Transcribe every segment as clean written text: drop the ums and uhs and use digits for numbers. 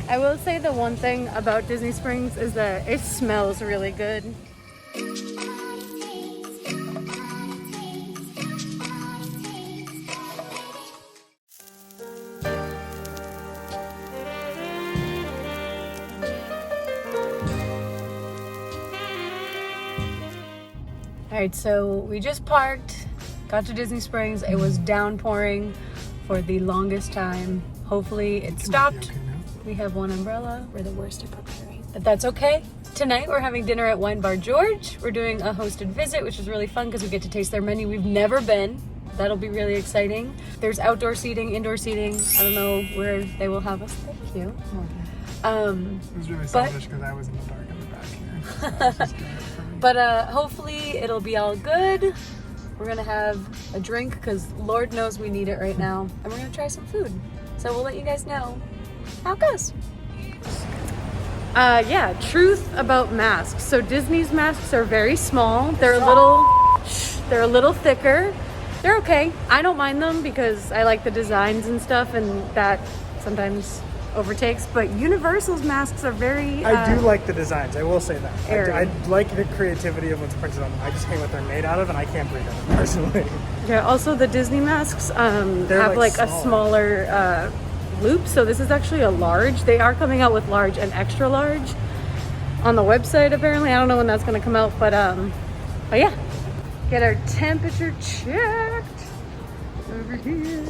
I will say the one thing about Disney Springs is that it smells really good. Alright, so we just parked, got to Disney Springs. It was downpouring for the longest time. Hopefully it stopped. We have one umbrella. We're the worst at preparing, but that's okay. Tonight we're having dinner at Wine Bar George. We're doing a hosted visit, which is really fun because we get to taste their menu. We've never been. That'll be really exciting. There's outdoor seating, indoor seating. I don't know where they will have us. Thank you. It was really selfish because I was in the dark in the back here. So but hopefully it'll be all good. We're gonna have a drink because Lord knows we need it right now. And we're gonna try some food. So we'll let you guys know how it goes. Yeah, truth about masks. So Disney's masks are very small. They're a little thicker. They're okay. I don't mind them because I like the designs and stuff, and that sometimes overtakes. But Universal's masks are very I do like the designs, I will say that. airy. I like the creativity of what's printed on them. I just hate what they're made out of, and I can't breathe in them personally. Yeah, also the Disney masks have like a smaller loop, so this is actually a large. They are coming out with large and extra large on the website apparently. I don't know when that's gonna come out, but yeah. Get our temperature checked over here.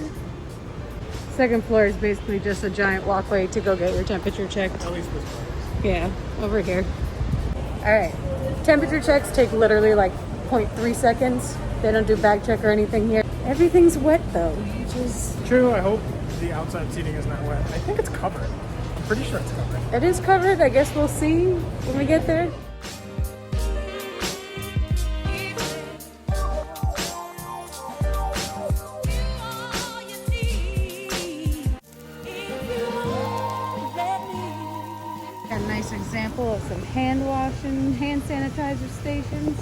Second floor is basically just a giant walkway to go get your temperature checked. At least this part. Yeah, over here. All right, temperature checks take literally like 0.3 seconds. They don't do bag check or anything here. Everything's wet though, which is True, I hope the outside seating is not wet. I think it's covered. I'm pretty sure it's covered. It is covered. I guess we'll see when we get there. Got a nice example of some hand washing, hand sanitizer stations.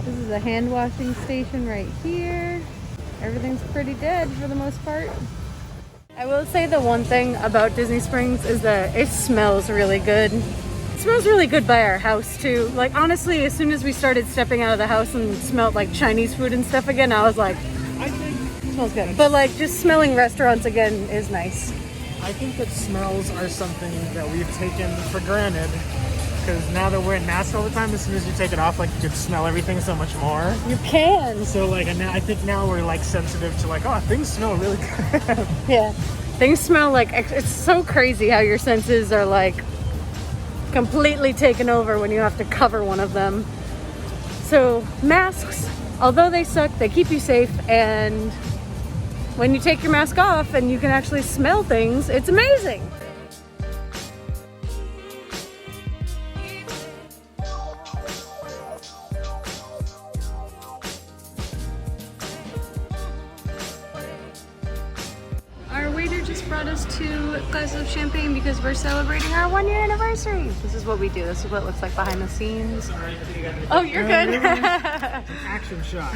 This is a hand washing station right here. Everything's pretty dead for the most part. I will say the one thing about Disney Springs is that it smells really good. It smells really good by our house too. Like honestly, as soon as we started stepping out of the house and smelled like Chinese food and stuff again, I was like, I think it smells good. But like just smelling restaurants again is nice. I think that smells are something that we've taken for granted. Because now that we're wearing masks all the time, as soon as you take it off, like you can smell everything so much more. You can. So like, and now, I think now we're like sensitive to like, oh, things smell really good. Yeah. Things smell like, it's so crazy how your senses are like completely taken over when you have to cover one of them. So masks, although they suck, they keep you safe, and when you take your mask off and you can actually smell things, it's amazing. Our waiter just brought us 2 glasses of champagne because we're celebrating our 1-year anniversary. This is what we do. This is what it looks like behind the scenes. Oh, you're good. Action shot.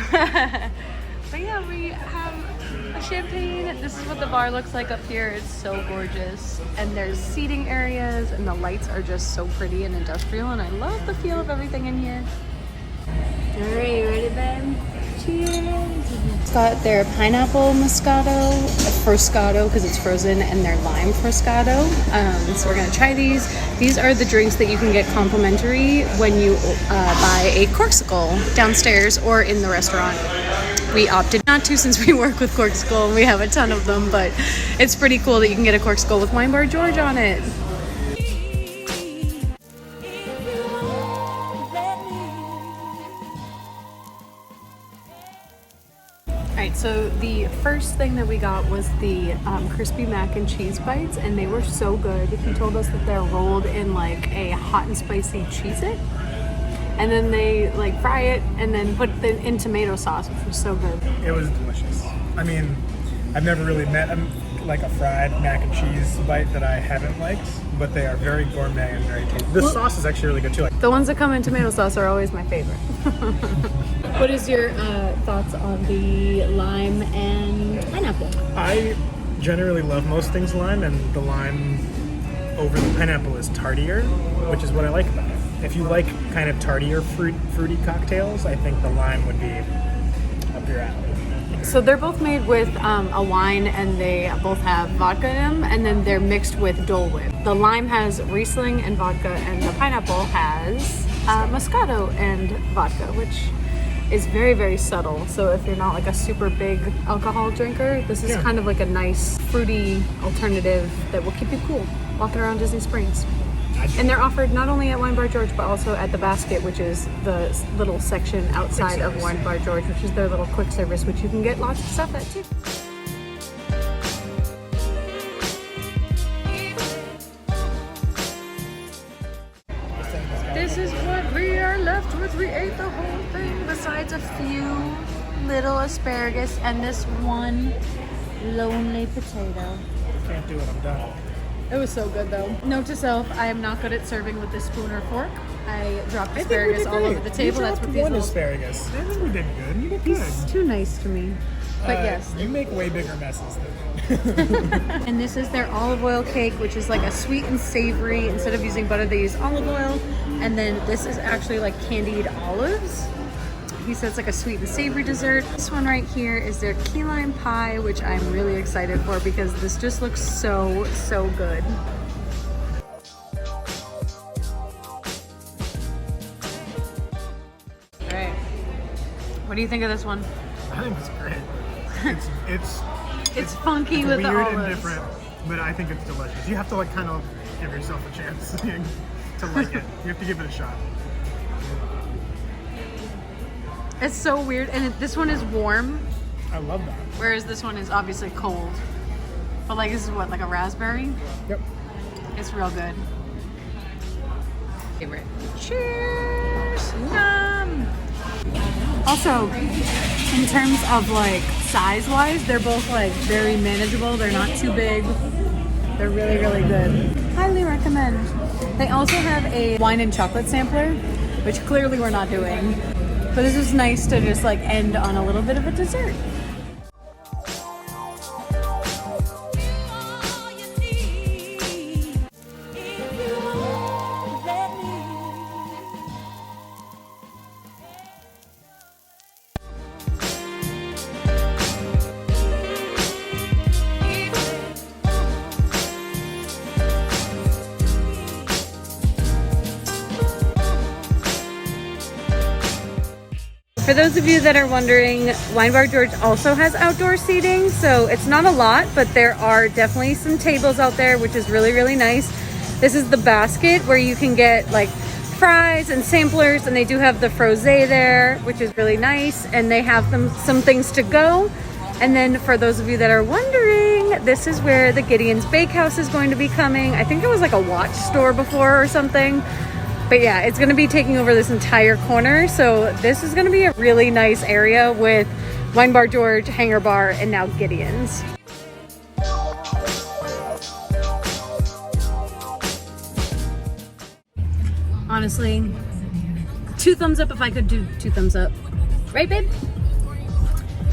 But yeah, we have a champagne. This is what the bar looks like up here. It's so gorgeous. And there's seating areas and the lights are just so pretty and industrial, and I love the feel of everything in here. All right, you ready, babe? Cheers. It's got their pineapple Moscato, Froscato because it's frozen, and their lime Froscato. So we're gonna try these. These are the drinks that you can get complimentary when you buy a Corksicle downstairs or in the restaurant. We opted not to since we work with Corksicle and we have a ton of them, but it's pretty cool that you can get a Corksicle with Wine Bar George on it. Alright, so the first thing that we got was the crispy mac and cheese bites, and they were so good. He told us that they're rolled in like a hot and spicy Cheez-It, and then they like fry it and then put it in tomato sauce, which was so good. It was delicious. I mean, I've never really met like a fried mac and cheese bite that I haven't liked, but they are very gourmet and very tasty. The sauce is actually really good too. The ones that come in tomato sauce are always my favorite. What is your thoughts on the lime and pineapple? I generally love most things lime, and the lime over the pineapple is tartier, which is what I like about it. If you like kind of tartier fruity cocktails, I think the lime would be up your alley. So they're both made with a wine, and they both have vodka in them, and then they're mixed with Dole Whip. The lime has Riesling and vodka, and the pineapple has Moscato and vodka, which is very, very subtle. So if you're not like a super big alcohol drinker, this is kind of like a nice fruity alternative that will keep you cool walking around Disney Springs. And they're offered not only at Wine Bar George, but also at the Basket, which is the little section outside of Wine Bar George, which is their little quick service, which you can get lots of stuff at too. This is what we are left with. We ate the whole thing, besides a few little asparagus and this one lonely potato. Can't do it, I'm done. It was so good though. Note to self, I am not good at serving with a spoon or fork. I dropped asparagus all over the table. That's what these one little... asparagus. I think we did good. You did good. He's too nice to me. But yes. You make way bigger messes than And this is their olive oil cake, which is like a sweet and savory. Instead of using butter, they use olive oil. And then this is actually like candied olives. He said it's like a sweet and savory dessert. This one right here is their key lime pie, which I'm really excited for because this just looks so, so good. All right. What do you think of this one? I think it's great. It's funky it's with the weird olives. and different, but I think it's delicious. You have to like kind of give yourself a chance to like it. You have to give it a shot. It's so weird, and this one is warm, I love that. whereas this one is obviously cold. But like this is what, like a raspberry? Yep. It's real good. Favorite. Cheers! Yum! Also, in terms of like size-wise, they're both like very manageable. They're not too big. They're really, really good. Highly recommend. They also have a wine and chocolate sampler, which clearly we're not doing. But this is nice to just like end on a little bit of a dessert. For those of you that are wondering, Wine Bar George also has outdoor seating, so it's not a lot, but there are definitely some tables out there, which is really, really nice. This is the Basket where you can get like fries and samplers, and they do have the frosé there, which is really nice, and they have some things to go. And then for those of you that are wondering, this is where the Gideon's Bakehouse is going to be coming. I think it was like a watch store before or something. But yeah, it's going to be taking over this entire corner. So this is going to be a really nice area with Wine Bar George, Hangar Bar, and now Gideon's. Honestly, 2 thumbs up if I could do 2 thumbs up. Right, babe?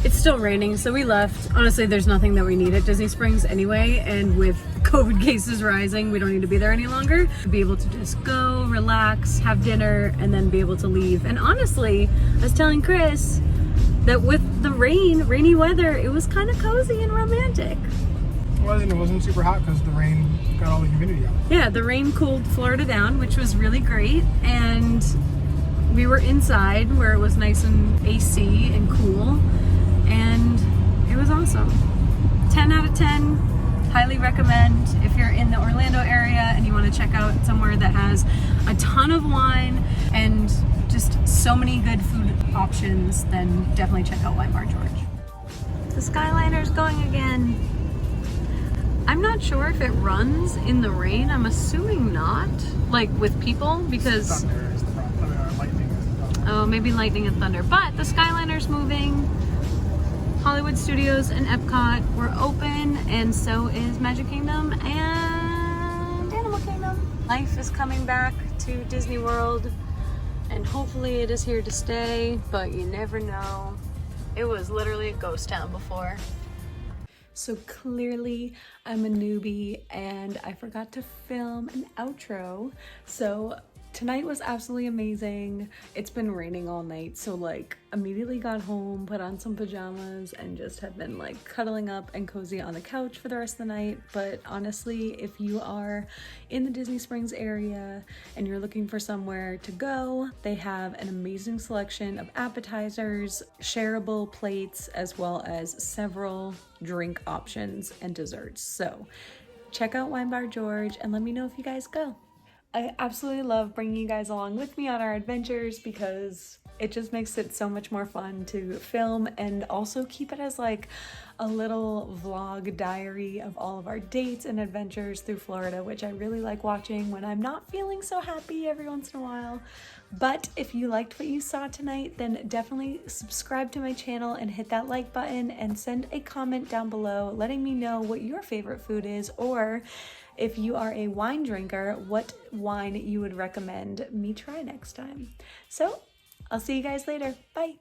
It's still raining, so we left. Honestly, there's nothing that we need at Disney Springs anyway, and with COVID cases rising, we don't need to be there any longer. To be able to just go, relax, have dinner, and then be able to leave. And honestly, I was telling Chris that with the rainy weather, it was kind of cozy and romantic. It wasn't super hot because the rain got all the humidity out. Yeah, the rain cooled Florida down, which was really great, and we were inside where it was nice and AC and cool. And it was awesome. 10 out of 10. Highly recommend if you're in the Orlando area and you want to check out somewhere that has a ton of wine and just so many good food options, then definitely check out Wine Bar George. The Skyliner's going again. I'm not sure if it runs in the rain. I'm assuming not, like with people, because Thunder is the problem. Lightning is the problem. oh, maybe lightning and thunder. But the Skyliner's moving. Hollywood Studios and Epcot were open, and so is Magic Kingdom and Animal Kingdom. Life is coming back to Disney World, and hopefully it is here to stay, but you never know. It was literally a ghost town before. So clearly I'm a newbie and I forgot to film an outro. So tonight was absolutely amazing. It's been raining all night, so like immediately got home, put on some pajamas, and just have been like cuddling up and cozy on the couch for the rest of the night. But honestly, if you are in the Disney Springs area and you're looking for somewhere to go, they have an amazing selection of appetizers, shareable plates, as well as several drink options and desserts. So check out Wine Bar George and let me know if you guys go. I absolutely love bringing you guys along with me on our adventures because it just makes it so much more fun to film and also keep it as like a little vlog diary of all of our dates and adventures through Florida, which I really like watching when I'm not feeling so happy every once in a while. But if you liked what you saw tonight, then definitely subscribe to my channel and hit that like button and send a comment down below letting me know what your favorite food is, or if you are a wine drinker, what wine you would recommend me try next time. So I'll see you guys later. Bye.